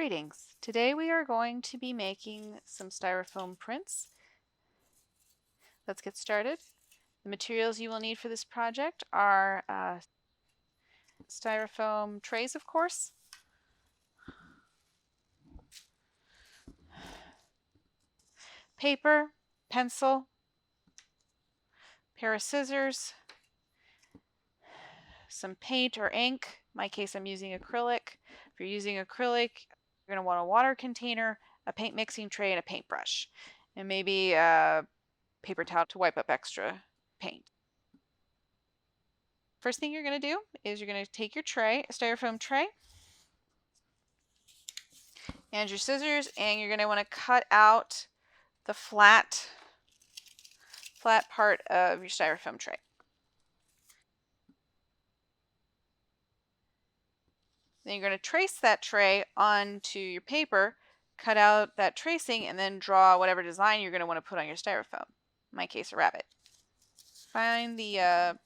Greetings. Today we are going to be making some styrofoam prints. Let's get started. The materials you will need for this project are styrofoam trays, of course, paper, pencil, pair of scissors, some paint or ink. In my case, I'm using acrylic. If you're using acrylic, you're going to want a water container, a paint mixing tray, and a paintbrush, and maybe a paper towel to wipe up extra paint. First thing you're going to do is you're going to take your tray, a styrofoam tray, and your scissors, and you're going to want to cut out the flat part of your styrofoam tray. Then you're going to trace that tray onto your paper, cut out that tracing, and then draw whatever design you're going to want to put on your styrofoam. In my case, a rabbit. Find the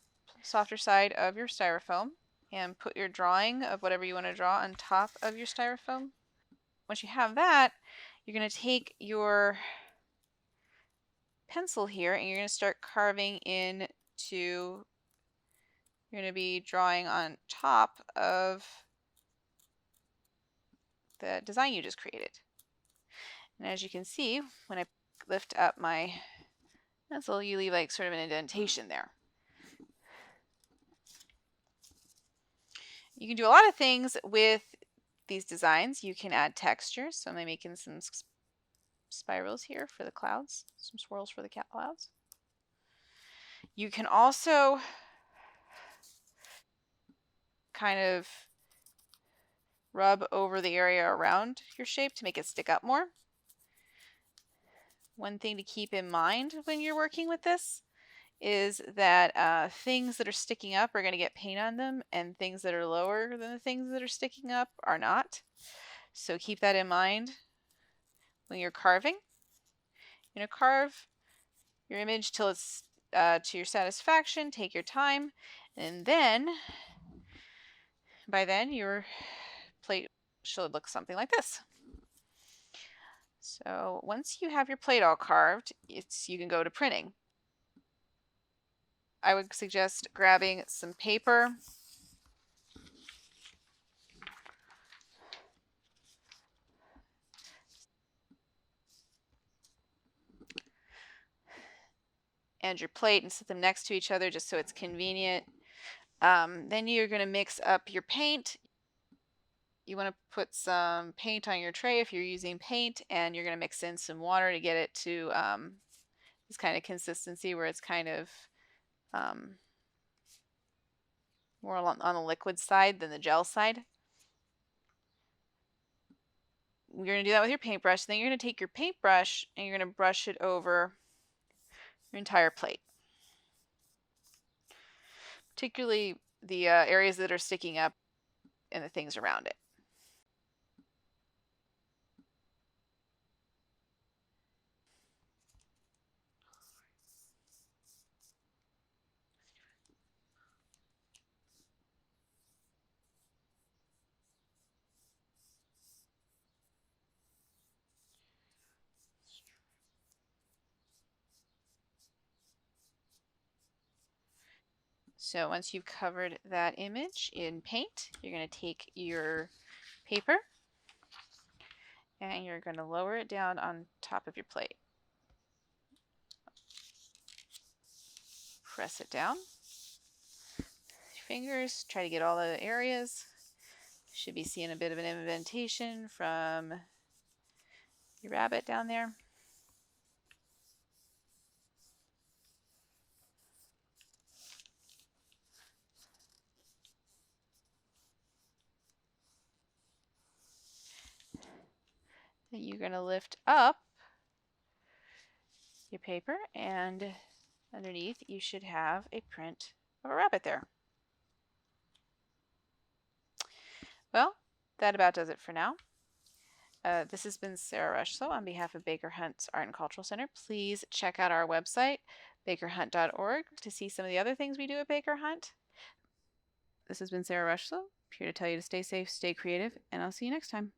softer side of your styrofoam and put your drawing of whatever you want to draw on top of your styrofoam. Once you have that, you're going to take your pencil here and you're going to start carving you're going to be drawing on top of the design you just created. And as you can see, when I lift up my pencil, you leave like sort of an indentation there. You can do a lot of things with these designs. You can add texture. So I'm making some spirals here for the clouds, some swirls for the clouds. You can also kind of rub over the area around your shape to make it stick up more. One thing to keep in mind when you're working with this is that things that are sticking up are going to get paint on them, and things that are lower than the things that are sticking up are not. So keep that in mind when you're carving. You're going to carve your image till it's to your satisfaction. Take your time, and then by then your plate should look something like this. So once you have your plate all carved, you can go to printing. I would suggest grabbing some paper, and your plate and set them next to each other just so it's convenient. Then you're going to mix up your paint. You want to put some paint on your tray if you're using paint, and you're going to mix in some water to get it to this kind of consistency where it's kind of more on the liquid side than the gel side. You're going to do that with your paintbrush. Then you're going to take your paintbrush and you're going to brush it over your entire plate, particularly the areas that are sticking up and the things around it. So once you've covered that image in paint, you're going to take your paper and you're going to lower it down on top of your plate. Press it down. Your fingers, try to get all the areas. You should be seeing a bit of an indentation from your rabbit down there. Then you're going to lift up your paper, and underneath you should have a print of a rabbit there. Well, that about does it for now. This has been Sarah Rushlow on behalf of Baker Hunt's Art and Cultural Center. Please check out our website, bakerhunt.org, to see some of the other things we do at Baker Hunt. This has been Sarah Rushlow, here to tell you to stay safe, stay creative, and I'll see you next time.